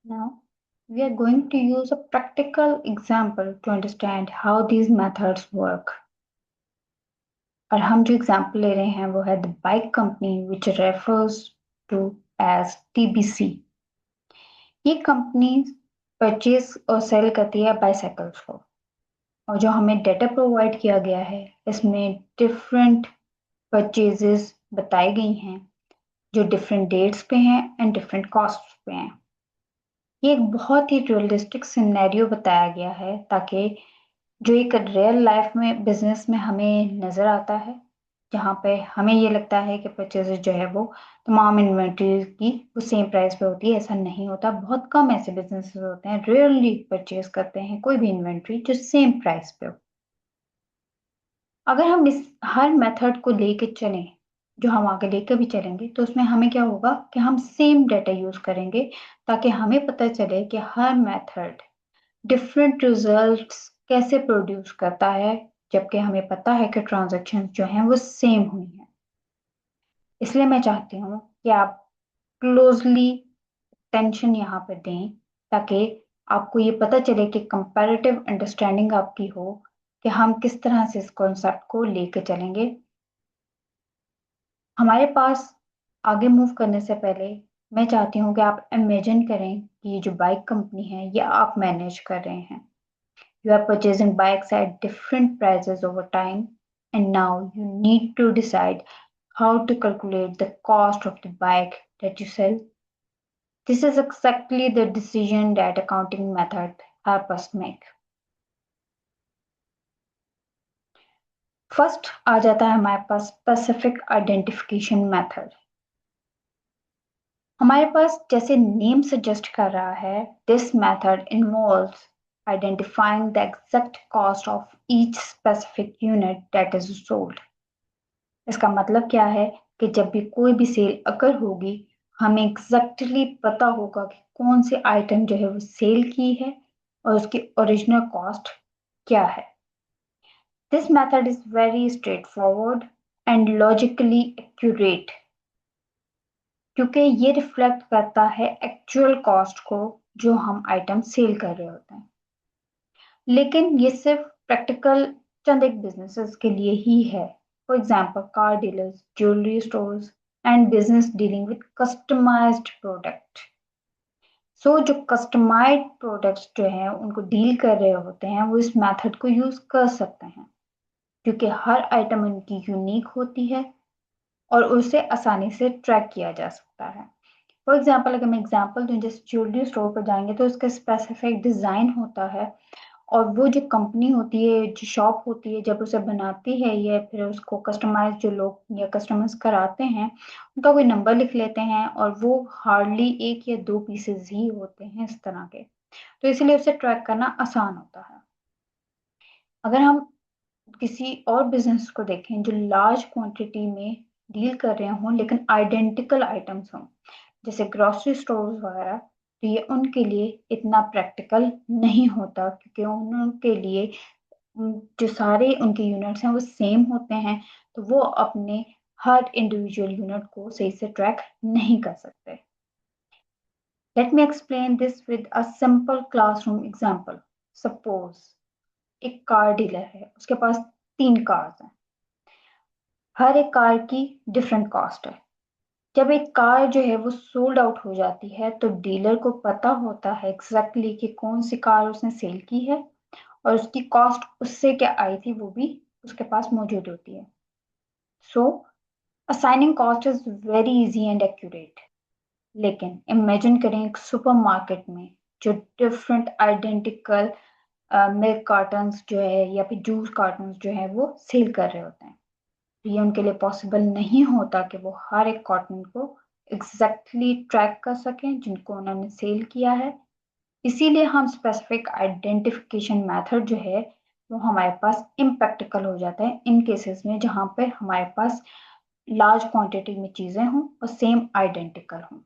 Now, we are going to use a practical example to understand how these methods work. और हम जो example ले रहे हैं वो है the bike company which refers to as TBC। ये कंपनी परचेज और सेल करती है बाइसाइकिल्स को, और जो हमें डेटा प्रोवाइड किया गया है इसमें डिफरेंट परचेजेस बताई गई हैं जो डिफरेंट डेट्स पे हैं एंड डिफरेंट कॉस्ट पे हैं। ये एक बहुत ही रियलिस्टिक सिनेरियो बताया गया है ताकि जो एक रियल लाइफ में बिजनेस में हमें नजर आता है, जहाँ पे हमें ये लगता है कि परचेजेस जो है वो तमाम इन्वेंट्री की वो सेम प्राइस पे होती है। ऐसा नहीं होता। बहुत कम ऐसे बिजनेसेस होते हैं, रेयरली परचेज करते हैं कोई भी इन्वेंट्री जो सेम प्राइस पे हो। अगर हम इस हर मेथड को लेके चलें, जो हम आगे लेकर भी चलेंगे, तो उसमें हमें क्या होगा कि हम सेम डाटा यूज करेंगे ताकि हमें पता चले कि हर मेथड डिफरेंट रिजल्ट्स कैसे प्रोड्यूस करता है, जबकि हमें पता है कि ट्रांजैक्शन जो हैं वो सेम हुई हैं। इसलिए मैं चाहती हूँ कि आप क्लोजली टेंशन यहाँ पर दें ताकि आपको ये पता चले कि कंपैरेटिव अंडरस्टैंडिंग आपकी हो कि हम किस तरह से इस कॉन्सेप्ट को लेकर चलेंगे। हमारे पास आगे मूव करने से पहले मैं चाहती हूँ कि आप इमेजिन करें कि ये जो बाइक कंपनी है ये आप मैनेज कर रहे हैं। You are purchasing bikes at different prices over time, and now you need to decide how to calculate the cost of the bike that you sell. This is exactly the decision that accounting method help us make. First आ जाता है हमारे पास specific identification method. हमारे पास जैसे name suggest कर रहा है, this method involves identifying the exact cost of each specific unit that is sold. इसका मतलब क्या है कि जब भी कोई भी सेल अगर होगी, हमें एग्जैक्टली पता होगा कि कौन सी आइटम जो है वो सेल की है और उसकी ओरिजिनल कॉस्ट क्या है। This method is very straight forward and logically accurate, क्योंकि ये रिफ्लेक्ट करता है एक्चुअल कॉस्ट को जो हम आइटम सेल कर रहे होते हैं। लेकिन ये सिर्फ प्रैक्टिकल चंद एक बिजनेसेस के लिए ही है। For example car dealers, jewellery stores and business dealing with customized product. So जो कस्टमाइज्ड प्रोडक्ट्स जो हैं उनको डील कर रहे होते हैं वो इस मेथड को यूज कर सकते हैं, क्योंकि हर आइटम उनकी यूनिक होती है और उसे आसानी से ट्रैक किया जा सकता है। फॉर एग्जाम्पल अगर मैं एग्जाम्पल दूं, जैसे ज्वेलरी स्टोर पर जाएंगे तो उसका स्पेसिफिक डिजाइन होता है, और वो जो कंपनी होती है, जो शॉप होती है, जब उसे बनाती है या फिर उसको कस्टमाइज जो लोग या कस्टमर्स कराते हैं उनका कोई नंबर लिख लेते हैं, और वो हार्डली एक या दो पीसेस ही होते हैं इस तरह के। तो इसलिए उसे ट्रैक करना आसान होता है। अगर हम किसी और बिजनेस को देखें जो लार्ज क्वांटिटी में डील कर रहे हों लेकिन आइडेंटिकल आइटम्स हों, जैसे ग्रोसरी स्टोर्स वगैरह, तो ये उनके लिए इतना प्रैक्टिकल नहीं होता, क्योंकि उनके लिए जो सारे उनके यूनिट्स हैं वो सेम होते हैं, तो वो अपने हर इंडिविजुअल यूनिट को सही से ट्रैक नहीं कर सकते। Let me explain this with a simple classroom example. Suppose एक कार डीलर है, उसके पास 3 कार्स हैं। हर एक कार की डिफरेंट कॉस्ट है। जब एक कार जो है वो सोल्ड आउट हो जाती है तो डीलर को पता होता है एग्जैक्टली कि कौन सी कार उसने सेल की है, और उसकी कॉस्ट उससे क्या आई थी वो भी उसके पास मौजूद होती है। So assigning cost is very easy and accurate. लेकिन इमेजिन करें एक सुपरमार्केट में जो डिफरेंट आइडेंटिकल मिल्क कार्टन्स जो है या फिर जूस कार्टन्स जो है वो सेल कर रहे होते हैं। तो ये उनके लिए पॉसिबल नहीं होता कि वो हर एक कॉटन को एग्जैक्टली ट्रैक कर सकें जिनको उन्होंने सेल किया है। इसीलिए हम स्पेसिफिक आइडेंटिफिकेशन मेथड जो है वो हमारे पास इम्प्रैक्टिकल हो जाता है इन केसेस में जहाँ पे हमारे पास लार्ज क्वांटिटी में चीज़ें हों और सेम आइडेंटिकल हों।